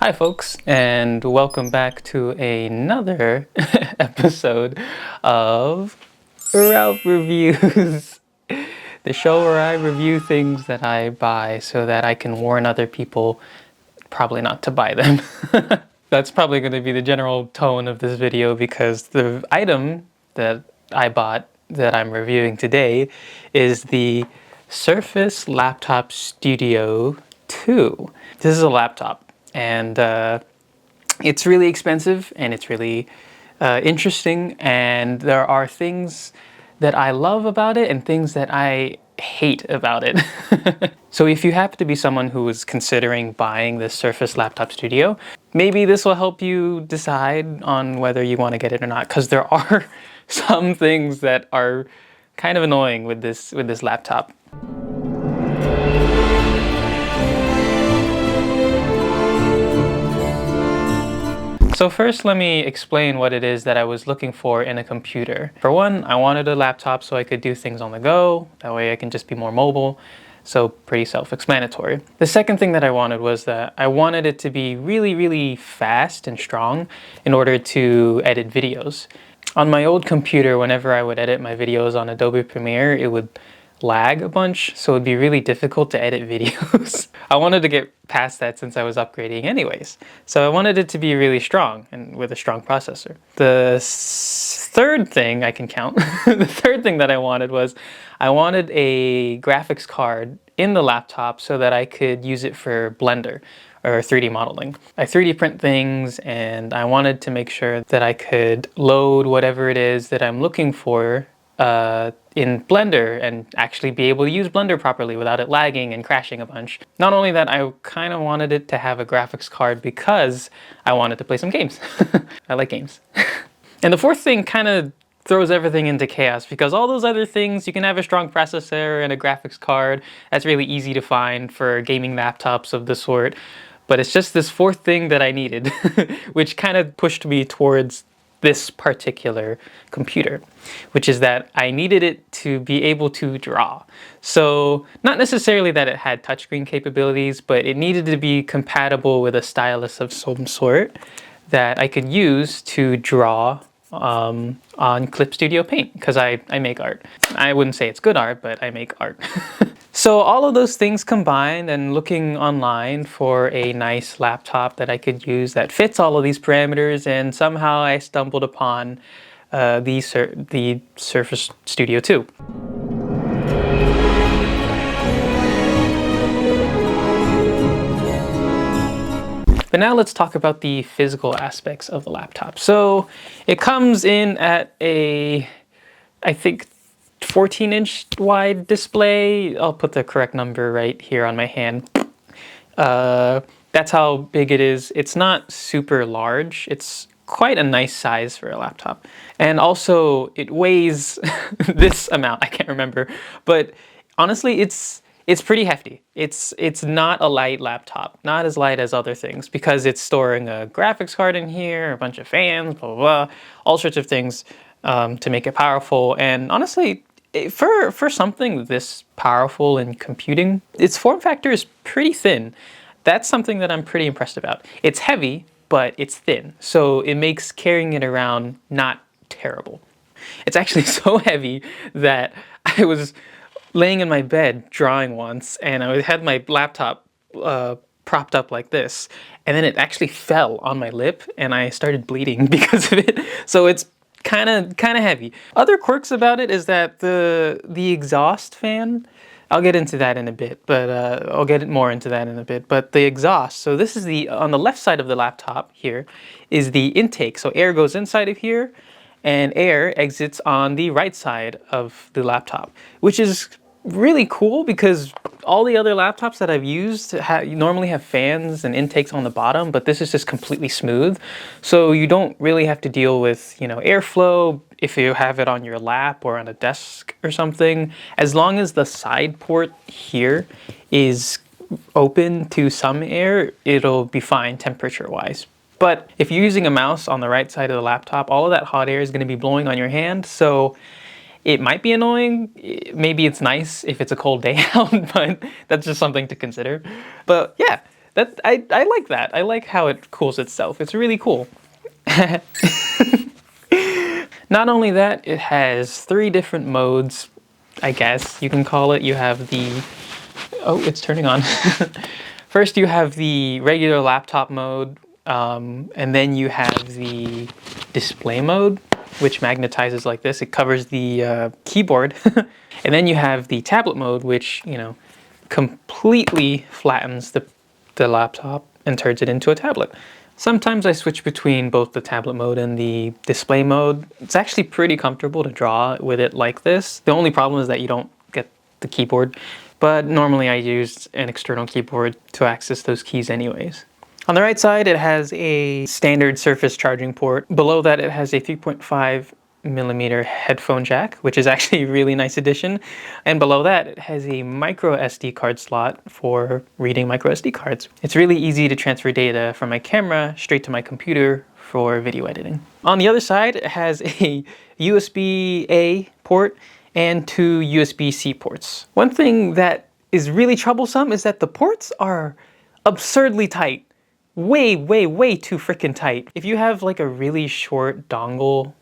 Hi folks, and welcome back to another episode of Rowlph Reviews, the show where I review things that I buy so that I can warn other people probably not to buy them. That's probably going to be the general tone of this video because the item that I bought that I'm reviewing today is the Surface Laptop Studio 2. This is a laptop. And it's really expensive and it's really interesting, and there are things that I love about it and things that I hate about it. So if you happen to be someone who is considering buying this Surface Laptop Studio, maybe this will help you decide on whether you want to get it or not, because there are some things that are kind of annoying with this laptop. So first, let me explain what it is that I was looking for in a computer. For one, I wanted a laptop so I could do things on the go. That way I can just be more mobile. So pretty self-explanatory. The second thing that I wanted was that I wanted it to be really, really fast and strong in order to edit videos. On my old computer, whenever I would edit my videos on Adobe Premiere, it would lag a bunch, so it'd be really difficult to edit videos. I wanted to get past that since I was upgrading anyways. So I wanted it to be really strong and with a strong processor. The third thing I can count, the third thing that I wanted was I wanted a graphics card in the laptop so that I could use it for Blender or 3D modeling. I 3D print things, and I wanted to make sure that I could load whatever it is that I'm looking for in Blender and actually be able to use Blender properly without it lagging and crashing a bunch. Not only that, I kind of wanted it to have a graphics card because I wanted to play some games. I like games. And the fourth thing kind of throws everything into chaos because all those other things, you can have a strong processor and a graphics card. That's really easy to find for gaming laptops of the sort. But it's just this fourth thing that I needed, which kind of pushed me towards this particular computer, which is that I needed it to be able to draw. So not necessarily that it had touchscreen capabilities, but it needed to be compatible with a stylus of some sort that I could use to draw on Clip Studio Paint, because I make art. I wouldn't say it's good art, but I make art. So all of those things combined, and looking online for a nice laptop that I could use that fits all of these parameters, and somehow I stumbled upon the Surface Studio 2. But now let's talk about the physical aspects of the laptop. So it comes in at a, I think, 14-inch wide display. I'll put the correct number right here on my hand. That's how big it is. It's not super large. It's quite a nice size for a laptop. And also it weighs this amount. I can't remember, but honestly, it's pretty hefty. It's not a light laptop, not as light as other things, because it's storing a graphics card in here, a bunch of fans, blah, blah, blah, all sorts of things to make it powerful. And honestly, for something this powerful in computing, its form factor is pretty thin. That's something that I'm pretty impressed about. It's heavy, but it's thin, so it makes carrying it around not terrible. It's actually so heavy that I was laying in my bed drawing once, and I had my laptop propped up like this, and then it actually fell on my lip, and I started bleeding because of it. So it's kind of heavy. Other quirks about it is that the exhaust fan, I'll get into that in a bit, but I'll get more into that in a bit. But the exhaust, so this is on the left side of the laptop here, is the intake. So air goes inside of here, and air exits on the right side of the laptop, which is really cool because all the other laptops that I've used normally have fans and intakes on the bottom, but this is just completely smooth. So you don't really have to deal with, airflow if you have it on your lap or on a desk or something. As long as the side port here is open to some air, it'll be fine temperature-wise. But if you're using a mouse on the right side of the laptop, all of that hot air is going to be blowing on your hand, so it might be annoying. Maybe it's nice if it's a cold day out, but that's just something to consider. But yeah, I like that. I like how it cools itself. It's really cool. Not only that, it has 3 different modes, I guess you can call it. You have the... Oh, it's turning on. First, you have the regular laptop mode, and then you have the display mode, which magnetizes like this. It covers the keyboard. And then you have the tablet mode, which, you know, completely flattens the laptop and turns it into a tablet. Sometimes I switch between both the tablet mode and the display mode. It's actually pretty comfortable to draw with it like this. The only problem is that you don't get the keyboard, but normally I use an external keyboard to access those keys anyways. On the right side, it has a standard Surface charging port. Below that, it has a 3.5mm headphone jack, which is actually a really nice addition. And below that, it has a micro SD card slot for reading micro SD cards. It's really easy to transfer data from my camera straight to my computer for video editing. On the other side, it has a USB-A port and 2 USB-C ports. One thing that is really troublesome is that the ports are absurdly tight. Way, way, way too freaking tight. If you have like a really short dongle,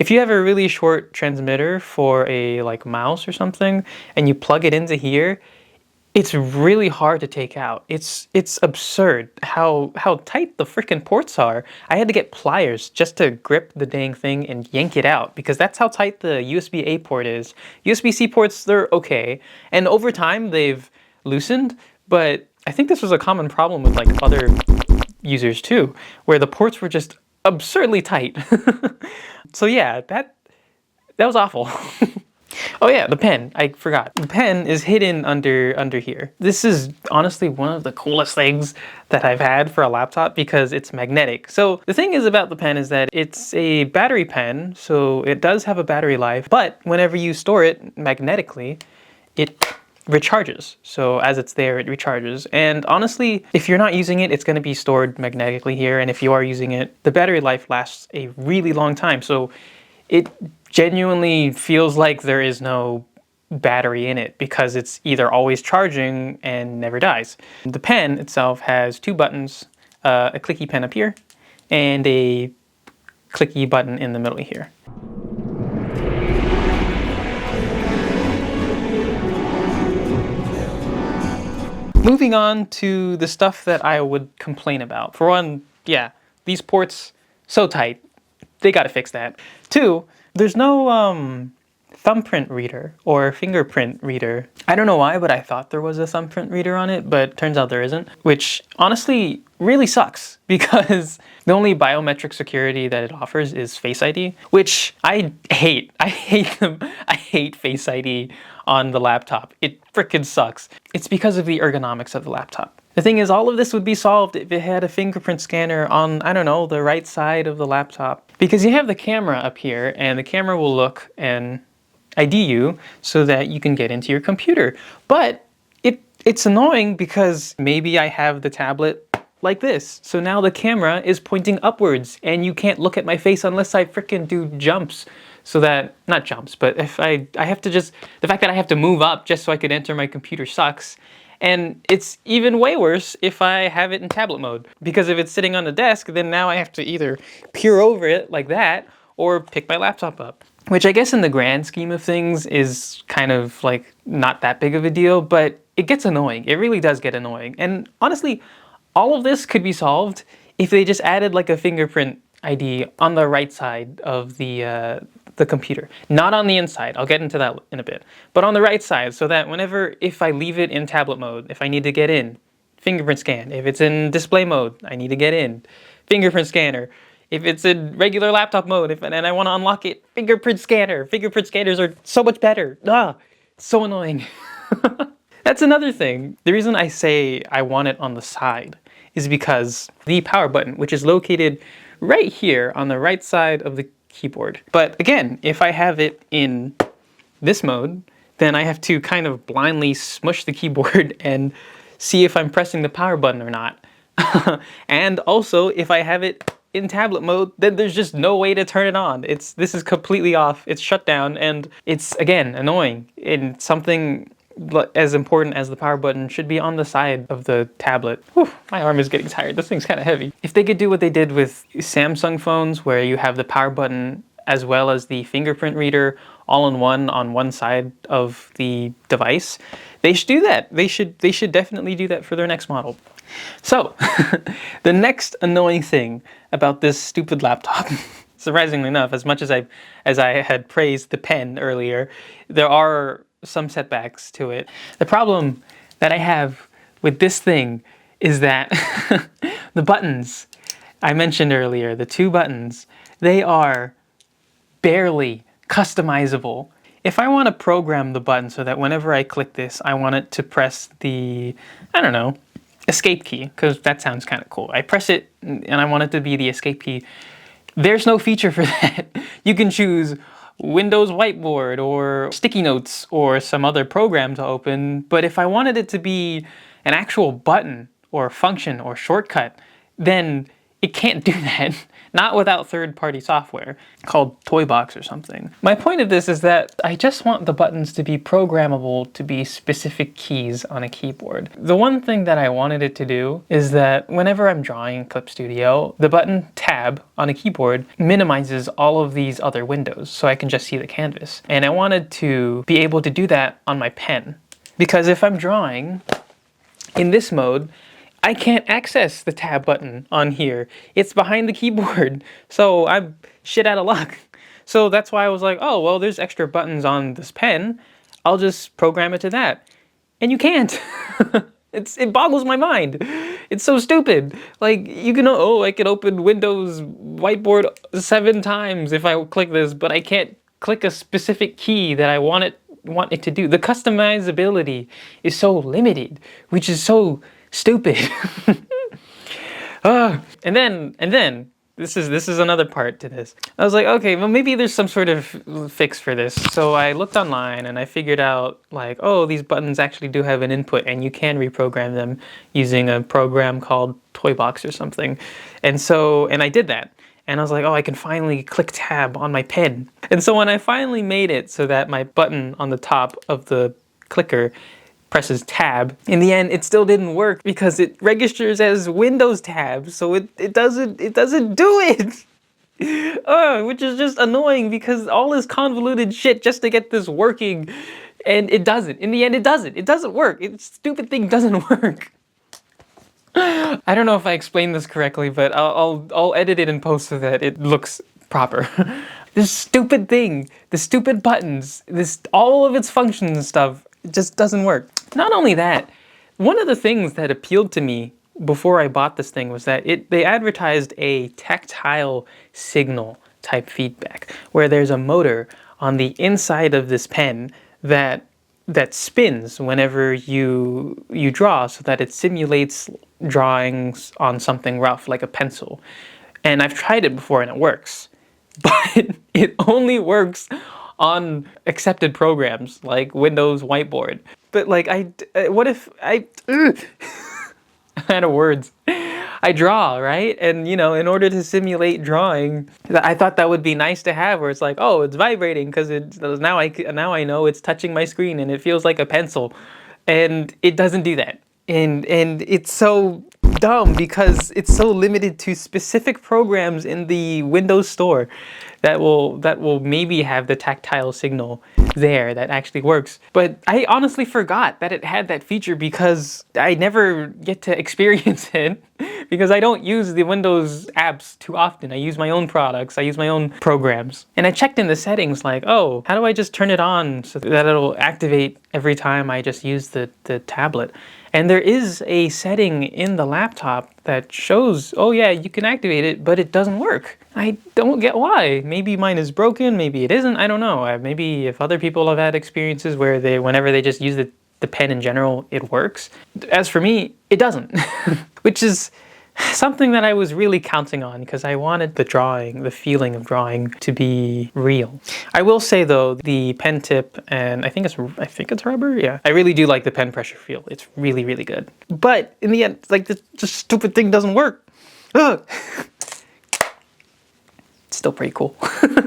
if you have a really short transmitter for a like mouse or something, and you plug it into here, it's really hard to take out. It's absurd how tight the freaking ports are. I had to get pliers just to grip the dang thing and yank it out, because that's how tight the USB-A port is. USB-C ports, they're okay, and over time they've loosened, but I think this was a common problem with like other users too, where the ports were just absurdly tight. So yeah, that was awful. Oh yeah, the pen, I forgot. The pen is hidden under here. This is honestly one of the coolest things that I've had for a laptop because it's magnetic. So the thing is about the pen is that it's a battery pen, so it does have a battery life, but whenever you store it magnetically, it recharges. So as it's there, it recharges. And honestly, if you're not using it, it's going to be stored magnetically here. And if you are using it, the battery life lasts a really long time. So it genuinely feels like there is no battery in it because it's either always charging and never dies. The pen itself has 2 buttons, a clicky pen up here and a clicky button in the middle here. Moving on to the stuff that I would complain about. For one, yeah, these ports, so tight. They gotta fix that. 2, there's no thumbprint reader or fingerprint reader. I don't know why, but I thought there was a thumbprint reader on it, but turns out there isn't, which honestly really sucks because the only biometric security that it offers is Face ID, which I hate. I hate Face ID on the laptop. It frickin' sucks. It's because of the ergonomics of the laptop. The thing is, all of this would be solved if it had a fingerprint scanner on, I don't know, the right side of the laptop. Because you have the camera up here, and the camera will look and ID you so that you can get into your computer. But it's annoying because maybe I have the tablet like this. So now the camera is pointing upwards, and you can't look at my face unless I frickin' do jumps. So that, not jumps, but if I have to just, the fact that I have to move up just so I could enter my computer sucks. And it's even way worse if I have it in tablet mode. Because if it's sitting on the desk, then now I have to either peer over it like that or pick my laptop up. Which I guess in the grand scheme of things is kind of like not that big of a deal, but it gets annoying. It really does get annoying. And honestly, all of this could be solved if they just added like a fingerprint ID on the right side of the computer, not on the inside. I'll get into that in a bit, but on the right side, so that whenever, if I leave it in tablet mode, if I need to get in, fingerprint scan. If it's in display mode, I need to get in, fingerprint scanner. If it's in regular laptop mode, and I want to unlock it, fingerprint scanner. Fingerprint scanners are so much better. So annoying. That's another thing. The reason I say I want it on the side is because the power button, which is located right here on the right side of the keyboard. But again, if I have it in this mode, then I have to kind of blindly smush the keyboard and see if I'm pressing the power button or not. And also, if I have it in tablet mode, then there's just no way to turn it on. This is completely off. It's shut down, and it's, again, annoying. And something as important as the power button should be on the side of the tablet. Whew, my arm is getting tired. This thing's kind of heavy. If they could do what they did with Samsung phones, where you have the power button as well as the fingerprint reader all in one on one side of the device, they should do that. They should definitely do that for their next model. So, the next annoying thing about this stupid laptop, surprisingly enough, as much as I had praised the pen earlier, there are some setbacks to it. The problem that I have with this thing is that the buttons I mentioned earlier, the two buttons, they are barely customizable. If I want to program the button so that whenever I click this, I want it to press the, I don't know, escape key, because that sounds kind of cool. I press it and I want it to be the escape key. There's no feature for that. You can choose Windows Whiteboard or Sticky Notes or some other program to open, but if I wanted it to be an actual button or function or shortcut, then it can't do that. Not without third-party software called Toybox or something. My point of this is that I just want the buttons to be programmable to be specific keys on a keyboard. The one thing that I wanted it to do is that whenever I'm drawing in Clip Studio, the button Tab on a keyboard minimizes all of these other windows so I can just see the canvas. And I wanted to be able to do that on my pen. Because if I'm drawing in this mode, I can't access the Tab button on here. It's behind the keyboard. So I'm shit out of luck. So that's why I was like, oh, well, there's extra buttons on this pen. I'll just program it to that. And you can't. It boggles my mind. It's so stupid. Like, you can, I can open Windows Whiteboard 7 times if I click this, but I can't click a specific key that I want it to do. The customizability is so limited, which is so stupid. And then this is another part to this. I was like, okay, well, maybe there's some sort of fix for this. So I looked online and I figured out, like, oh, these buttons actually do have an input and you can reprogram them using a program called Toybox or something. And I did that. And I was like, oh, I can finally click Tab on my pen. And so when I finally made it so that my button on the top of the clicker presses Tab, in the end it still didn't work because it registers as Windows Tab, so it doesn't do it. Which is just annoying because all this convoluted shit just to get this working, and it doesn't. In the end, it doesn't work. This stupid thing doesn't work. I don't know if I explained this correctly, but I'll edit it in post so that it looks proper. This stupid thing, the stupid buttons, all of its functions and stuff, it just doesn't work. Not only that, one of the things that appealed to me before I bought this thing was that they advertised a tactile signal type feedback, where there's a motor on the inside of this pen that spins whenever you draw, so that it simulates drawings on something rough like a pencil. And I've tried it before and it works, but it only works on accepted programs like Windows Whiteboard. But like, what if I'm out of words. I draw, right? And in order to simulate drawing, I thought that would be nice to have, where it's like, oh, it's vibrating because now I know it's touching my screen and it feels like a pencil, and it doesn't do that. And it's so dumb because it's so limited to specific programs in the Windows Store that will maybe have the tactile signal there that actually works. But I honestly forgot that it had that feature because I never get to experience it because I don't use the Windows apps too often. I use my own products, I use my own programs. And I checked in the settings like, oh, how do I just turn it on so that it'll activate every time I just use the tablet? And there is a setting in the laptop that shows, oh yeah, you can activate it, but it doesn't work. I don't get why. Maybe mine is broken, maybe it isn't, I don't know. Maybe if other people have had experiences where whenever they just use the pen in general, it works. As for me, it doesn't. Which is something that I was really counting on because I wanted the feeling of drawing to be real. I will say though, the pen tip, and I think it's rubber, yeah. I really do like the pen pressure feel. It's really, really good. But in the end, like, this stupid thing doesn't work. Ugh. It's still pretty cool.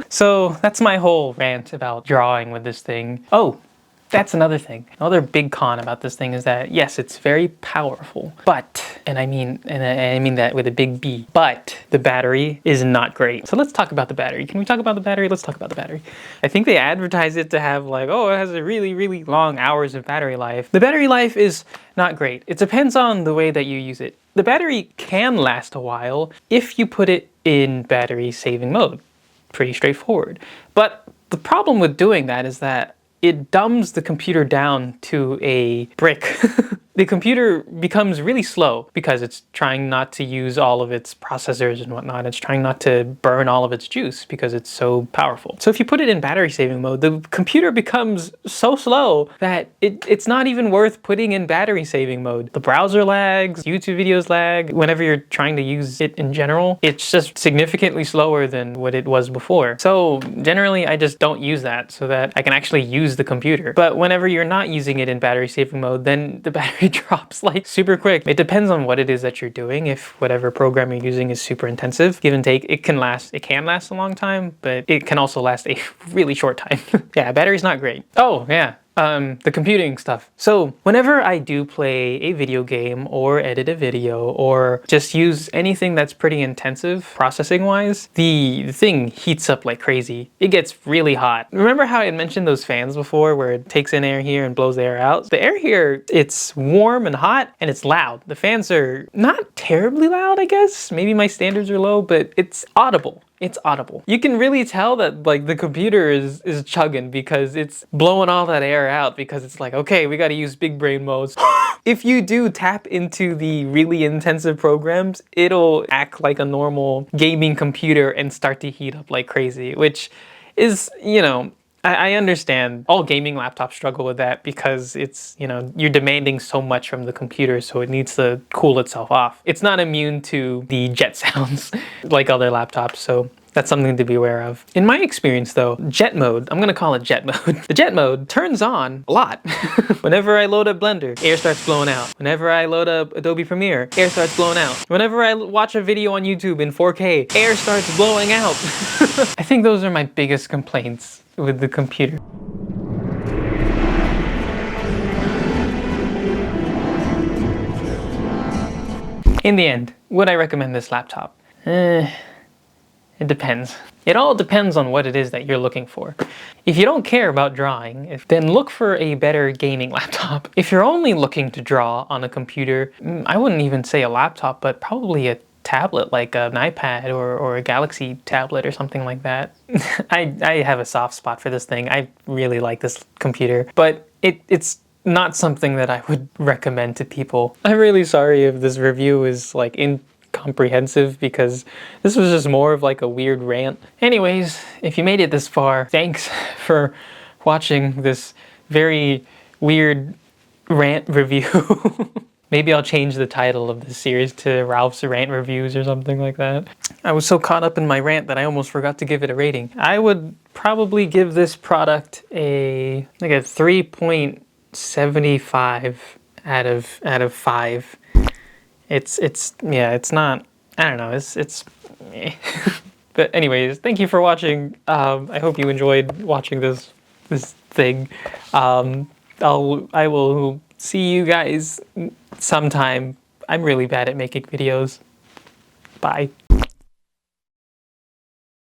So that's my whole rant about drawing with this thing. Oh, That's another thing. Another big con about this thing is that, yes, it's very powerful, but, and I mean that with a big B, but the battery is not great. So let's talk about the battery. Can we talk about the battery? Let's talk about the battery. I think they advertise it to have like, oh, it has a really, really long hours of battery life. The battery life is not great. It depends on the way that you use it. The battery can last a while if you put it in battery saving mode. Pretty straightforward. But the problem with doing that is that it dumbs the computer down to a brick. The computer becomes really slow because it's trying not to use all of its processors and whatnot. It's trying not to burn all of its juice because it's so powerful. So if you put it in battery saving mode, the computer becomes so slow that it's not even worth putting in battery saving mode. The browser lags, YouTube videos lag. Whenever you're trying to use it in general, it's just significantly slower than what it was before. So generally I just don't use that so that I can actually use the computer. But whenever you're not using it in battery saving mode, then the battery drops like super quick. It depends on what it is that you're doing. If whatever program you're using is super intensive, give and take, it can last a long time, but it can also last a really short time. Yeah, battery's not great. Oh yeah, the computing stuff. So whenever I do play a video game or edit a video or just use anything that's pretty intensive processing wise, the thing heats up like crazy. It gets really hot. Remember how I had mentioned those fans before where it takes in air here and blows the air out? The air here, it's warm and hot and it's loud. The fans are not terribly loud, I guess. Maybe my standards are low, but it's audible. It's audible. You can really tell that like the computer is chugging because it's blowing all that air out because it's like, okay, we got to use big brain modes. If you do tap into the really intensive programs, it'll act like a normal gaming computer and start to heat up like crazy, which is, you know, I understand all gaming laptops struggle with that because it's, you know, you're demanding so much from the computer, so it needs to cool itself off. It's not immune to the jet sounds like other laptops, so that's something to be aware of. In my experience though, jet mode, I'm gonna call it jet mode. The jet mode turns on a lot. Whenever I load up Blender, air starts blowing out. Whenever I load up Adobe Premiere, air starts blowing out. Whenever I watch a video on YouTube in 4K, air starts blowing out. I think those are my biggest complaints with the computer. In the end, would I recommend this laptop? It depends. It all depends on what it is that you're looking for. If you don't care about drawing, then look for a better gaming laptop. If you're only looking to draw on a computer, I wouldn't even say a laptop, but probably a tablet like an iPad or a Galaxy tablet or something like that. I have a soft spot for this thing. I really like this computer, but it's not something that I would recommend to people. I'm really sorry if this review is like incomprehensive because this was just more of like a weird rant. Anyways, if you made it this far, thanks for watching this very weird rant review. Maybe I'll change the title of this series to Rowlph's Rant Reviews or something like that. I was so caught up in my rant that I almost forgot to give it a rating. I would probably give this product a 3.75 out of 5. It's not, I don't know, it's But anyways, thank you for watching. I hope you enjoyed watching this thing. I will see you guys sometime. I'm really bad at making videos. Bye.